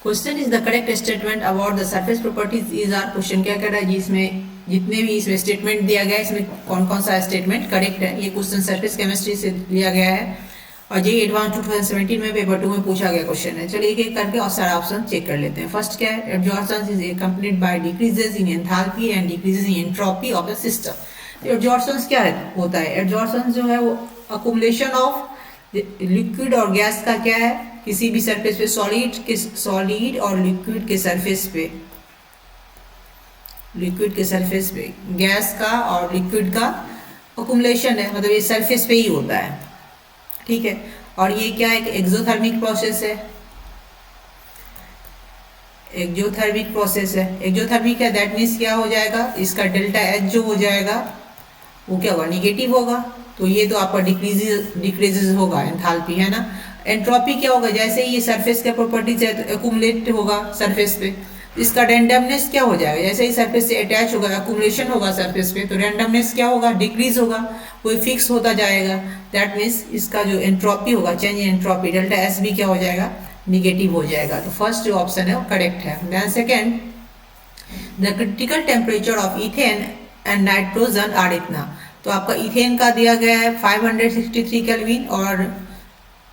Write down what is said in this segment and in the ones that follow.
Question is the correct statement about the surface properties is are. Question क्या कह रहा है जी, इसमें जितने भी इसमें स्टेटमेंट दिया गया है इसमें कौन कौन सा स्टेटमेंट करेक्ट है। ये क्वेश्चन सरफेस केमिस्ट्री से लिया गया है और ये एडवांस 2017 में पेपर 2 में पूछा गया क्वेश्चन है। चलिए एक एक करके और सारा ऑप्शन चेक कर लेते हैं। फर्स्ट क्या है, absorption is accompanied by decreases in enthalpy and decreases in entropy of the system. Absorption क्या है होता है, एब्जॉर्प्शन जो है वो अकुमुलेशन ऑफ लिक्विड और गैस का क्या है, किसी भी सरफेस पे सॉलिड और लिक्विड के सरफेस पे गैस का और लिक्विड का अकुमुलेशन है, मतलब ये सरफेस पे ही होता है, ठीक है। और ये क्या है, एक्सोथर्मिक प्रोसेस है, एक्सोथर्मिक है। दैट मीन्स क्या हो जाएगा, इसका डेल्टा एच जो हो जाएगा वो क्या होगा, निगेटिव होगा। तो ये तो आपका डिक्रीजेस होगा एंथैल्पी, है ना। एंट्रोपी क्या होगा, जैसे ये सरफेस के प्रॉपर्टीज है तो एक्यूमुलेट होगा सरफेस पे, इसका रैंडमनेस क्या हो जाएगा, जैसे ही सरफेस से अटैच होगा एक्यूमुलेशन होगा सरफेस पे, तो रैंडमनेस क्या होगा, डिक्रीज होगा, कोई फिक्स होता जाएगा। दैट मीन्स इसका जो एंट्रोपी होगा, change in entropy delta S भी क्या हो जाएगा, निगेटिव हो जाएगा। तो फर्स्ट जो ऑप्शन है वो करेक्ट है। Then second, the critical temperature of ethane and nitrogen are इतना। तो आपका इथेन का दिया गया है 563 केल्विन और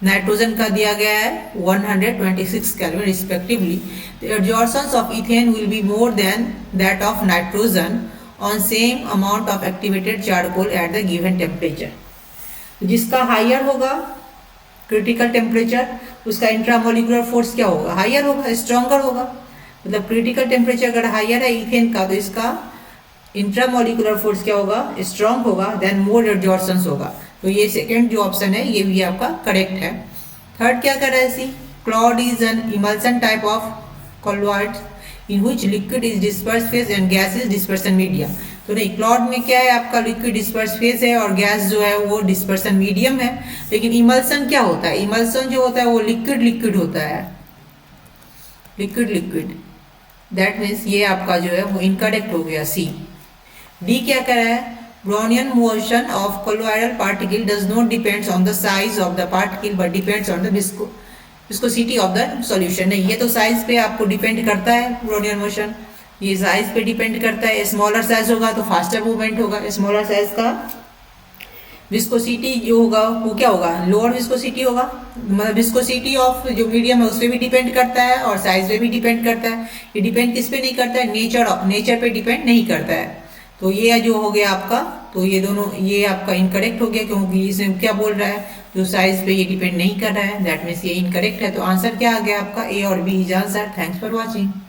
नाइट्रोजन का दिया गया है 126 kelvin respectively. The absorptions of ethane will be more than that of nitrogen on same amount of activated charcoal at the given temperature. जिसका हायर होगा क्रिटिकल टेम्परेचर, उसका इंट्रामोलिकुलर फोर्स क्या होगा, हायर होगा, स्ट्रॉन्गर होगा। मतलब क्रिटिकल टेम्परेचर अगर higher है इथेन का तो इसका इंट्रामोलिकुलर फोर्स क्या होगा, स्ट्रॉन्ग होगा, देन मोर एब्जॉर्प्शंस होगा। तो ये सेकंड जो ऑप्शन है ये भी आपका करेक्ट है। थर्ड क्या कर रहा है, see cloud is an emulsion type of colloid in which liquid is dispersed phase and gas is dispersion medium। तो नहीं, क्लॉड में क्या है आपका लिक्विड डिस्पर्स फेज है और गैस जो है वो डिस्पर्सन मीडियम है। लेकिन इमल्सन क्या होता है, इमल्सन जो होता है वो लिक्विड होता है, लिक्विड। दैट मीन्स ये आपका जो है वो इनकरेक्ट हो गया, सी। डी क्या कर रहा है, Brownian motion of colloidal particle does not depends on the size of the particle but depends on the viscosity of the solution। नहीं, ये तो साइज पे आपको डिपेंड करता है ब्राउनियन मोशन, ये साइज पे डिपेंड करता है। स्मॉलर साइज होगा तो फास्टर मूवमेंट होगा, स्मॉलर साइज का विस्कोसिटी जो होगा वो क्या होगा, लोअर विस्कोसिटी होगा। मतलब विस्कोसिटी ऑफ जो मीडियम है उस पर भी डिपेंड करता है और साइज पे भी डिपेंड करता है। ये डिपेंड किस पे नहीं करता है, नेचर पे डिपेंड नहीं करता है। तो ये जो हो गया आपका, तो ये दोनों ये आपका इनकरेक्ट हो गया, क्योंकि इसमें क्या बोल रहा है, जो साइज पे ये डिपेंड नहीं कर रहा है। दैट मीन्स ये इनकरेक्ट है। तो आंसर क्या आ गया आपका, ए और B is answer. Thanks for watching.